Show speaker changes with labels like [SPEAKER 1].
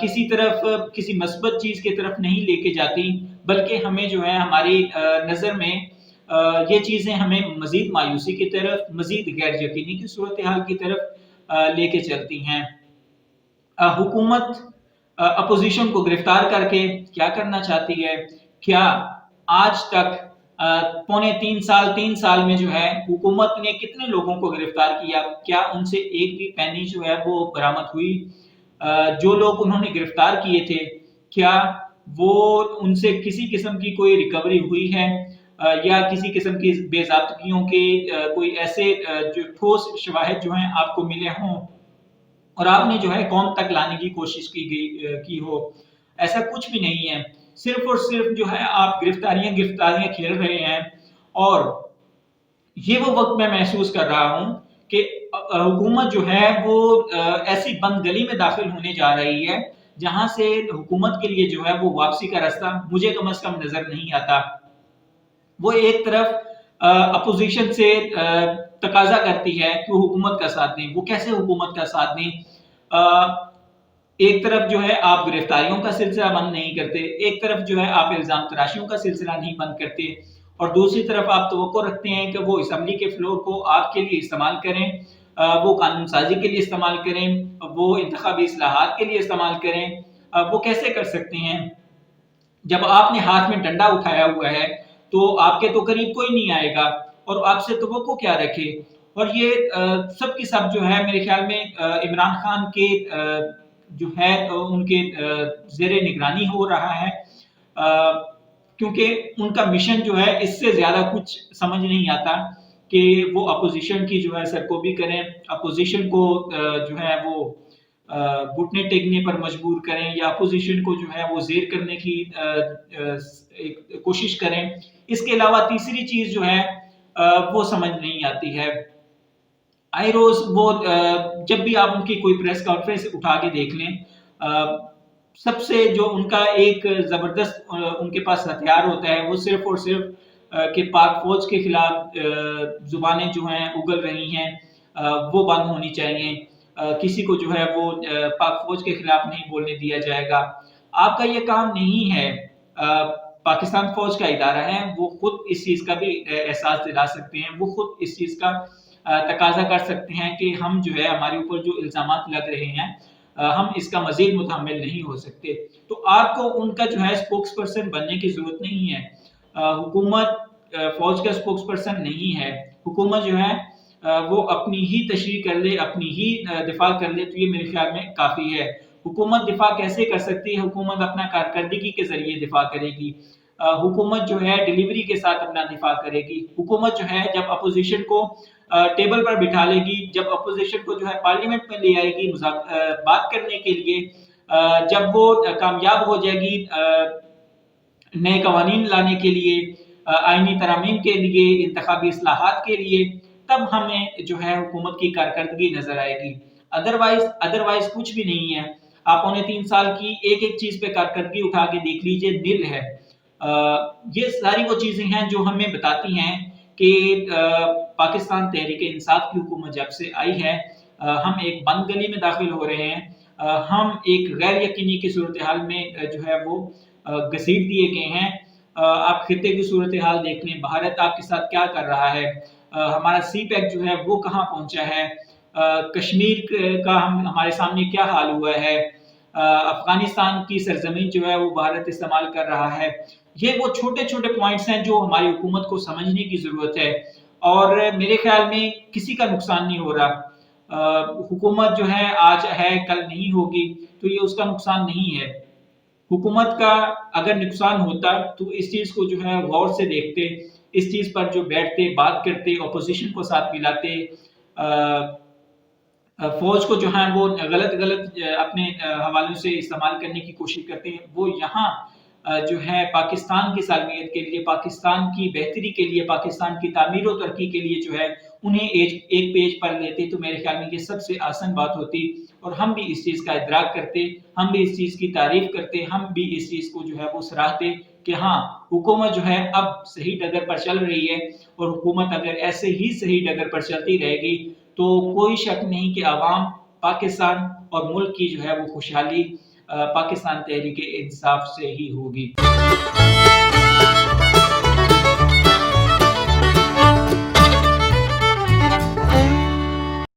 [SPEAKER 1] کسی طرف کسی مثبت چیز کی طرف نہیں لے کے جاتی، بلکہ ہمیں جو ہے ہماری نظر میں یہ چیزیں ہمیں مزید مایوسی کی طرف، مزید غیر یقینی کی صورتحال کی طرف لے کے چلتی ہیں۔ حکومت اپوزیشن کو گرفتار کر کے کیا کرنا چاہتی ہے؟ کیا آج تک پونے 3 سال میں جو ہے حکومت نے کتنے لوگوں کو گرفتار کیا؟ کیا ان سے ایک بھی پینی جو ہے وہ برآمد ہوئی؟ جو لوگ انہوں نے گرفتار کیے تھے، کیا وہ ان سے کسی قسم کی کوئی ریکوری ہوئی ہے، یا کسی قسم کی بے ضابطگیوں کے کوئی ایسے جو ٹھوس شواہد جو ہیں آپ کو ملے ہوں اور آپ نے جو ہے قوم تک لانے کی کوشش کی ہو؟ ایسا کچھ بھی نہیں ہے، صرف اور صرف جو ہے آپ گرفتاریاں کھیل رہے ہیں۔ اور یہ وہ وقت میں محسوس کر رہا ہوں کہ حکومت جو ہے وہ ایسی بند گلی میں داخل ہونے جا رہی ہے جہاں سے حکومت کے لیے جو ہے وہ واپسی کا راستہ مجھے کم از کم نظر نہیں آتا۔ وہ ایک طرف اپوزیشن سے تقاضا کرتی ہے کہ حکومت کا ساتھ دیں، وہ کیسے حکومت کا ساتھ دیں؟ ایک طرف جو ہے آپ گرفتاریوں کا سلسلہ بند نہیں کرتے، ایک طرف جو ہے آپ الزام تراشیوں کا سلسلہ نہیں بند کرتے، اور دوسری طرف آپ توقع رکھتے ہیں کہ وہ اسمبلی کے فلور کو آپ کے لیے استعمال کریں، وہ قانون سازی کے لیے استعمال کریں، وہ انتخابی اصلاحات کے لیے استعمال کریں۔ وہ کیسے کر سکتے ہیں؟ جب آپ نے ہاتھ میں ڈنڈا اٹھایا ہوا ہے تو آپ کے تو قریب کوئی نہیں آئے گا، اور آپ سے توقع کیا رکھے؟ اور یہ سب کی سب جو ہے میرے خیال میں عمران خان کے جو ہے ان کے زیر نگرانی ہو رہا ہے، کیونکہ ان کا مشن جو ہے اس سے زیادہ کچھ سمجھ نہیں آتا کہ وہ اپوزیشن کی جو ہے سرکوبی کریں، اپوزیشن کو جو ہے وہ گھٹنے ٹیکنے پر مجبور کریں، یا اپوزیشن کو جو ہے وہ زیر کرنے کی کوشش کریں۔ اس کے علاوہ تیسری چیز جو ہے وہ سمجھ نہیں آتی ہے۔ آئے روز وہ جب بھی آپ ان کی کوئی پریس کانفرنس اٹھا کے دیکھ لیں، سب سے جو ان کا ایک زبردست ان کے پاس ہتھیار ہوتا ہے وہ صرف اور صرف کہ پاک فوج کے خلاف زبانیں جو ہیں اگل رہی ہیں وہ بند ہونی چاہیے، کسی کو جو ہے وہ پاک فوج کے خلاف نہیں بولنے دیا جائے گا۔ آپ کا یہ کام نہیں ہے، پاکستان فوج کا ادارہ ہے، وہ خود اس چیز کا بھی احساس دلا سکتے ہیں، وہ خود اس چیز کا تقاضا کر سکتے ہیں کہ ہم جو ہے ہمارے اوپر جو الزامات لگ رہے ہیں ہم اس کا مزید متحمل نہیں ہو سکتے۔ تو آپ کو ان کا جو ہے اسپوکس پرسن بننے کی ضرورت نہیں ہے، حکومت فوج کا اسپوکس پرسن نہیں ہے، حکومت جو ہے وہ اپنی ہی تشریح کر لے، اپنی ہی دفاع کر لے تو یہ میرے خیال میں کافی ہے۔ حکومت دفاع کیسے کر سکتی ہے؟ حکومت اپنا کارکردگی کے ذریعے دفاع کرے گی، حکومت جو ہے ڈیلیوری کے ساتھ اپنا دفاع کرے گی، حکومت جو ہے جب اپوزیشن کو ٹیبل پر بٹھا لے گی، جب اپوزیشن کو جو ہے پارلیمنٹ میں لے آئے گی بات کرنے کے لیے، جب وہ کامیاب ہو جائے گی نئے قوانین لانے کے لیے، آئینی ترامیم کے لیے، انتخابی اصلاحات کے لیے، تب ہمیں جو ہے حکومت کی کارکردگی نظر آئے گی۔ ادروائز کچھ بھی نہیں ہے۔ آپ پونے 3 سال کی ایک ایک چیز پہ کارکردگی اٹھا کے دیکھ لیجئے، نل ہے۔ یہ ساری وہ چیزیں ہیں جو ہمیں بتاتی ہیں کہ پاکستان تحریک انصاف کی حکومت جب سے آئی ہے ہم ایک بند گلی میں داخل ہو رہے ہیں، ہم ایک غیر یقینی کی صورتحال میں جو ہے وہ گھسیٹ دیے گئے ہیں۔ آپ خطے کی صورتحال دیکھ لیں، بھارت آپ کے ساتھ کیا کر رہا ہے، ہمارا سی پیک جو ہے وہ کہاں پہنچا ہے، کشمیر کا ہمارے سامنے کیا حال ہوا ہے، افغانستان کی سرزمین جو ہے وہ بھارت استعمال کر رہا ہے۔ یہ وہ چھوٹے چھوٹے پوائنٹس ہیں جو ہماری حکومت کو سمجھنے کی ضرورت ہے، اور میرے خیال میں کسی کا نقصان نہیں ہو رہا۔ حکومت جو ہے آج ہے کل نہیں ہوگی، تو یہ اس کا نقصان نہیں ہے۔ حکومت کا اگر نقصان ہوتا تو اس چیز کو جو ہے غور سے دیکھتے، اس چیز پر جو بیٹھتے، بات کرتے، اپوزیشن کو ساتھ ملاتے، فوج کو جو ہے وہ غلط اپنے حوالوں سے استعمال کرنے کی کوشش کرتے ہیں۔ وہ یہاں جو ہے پاکستان کی سالمیت کے لیے، پاکستان کی بہتری کے لیے، پاکستان کی تعمیر و ترقی کے لیے جو ہے انہیں ایک پیج پر لیتے تو میرے خیال میں یہ سب سے آسان بات ہوتی، اور ہم بھی اس چیز کا ادراک کرتے، ہم بھی اس چیز کی تعریف کرتے، ہم بھی اس چیز کو جو ہے وہ سراہتے کہ ہاں حکومت جو ہے اب صحیح ڈگر پر چل رہی ہے، اور حکومت اگر ایسے ہی صحیح ڈگر پر چلتی رہے گی تو کوئی شک نہیں کہ عوام، پاکستان اور ملک کی جو ہے وہ خوشحالی پاکستان تحریک انصاف سے ہی ہوگی۔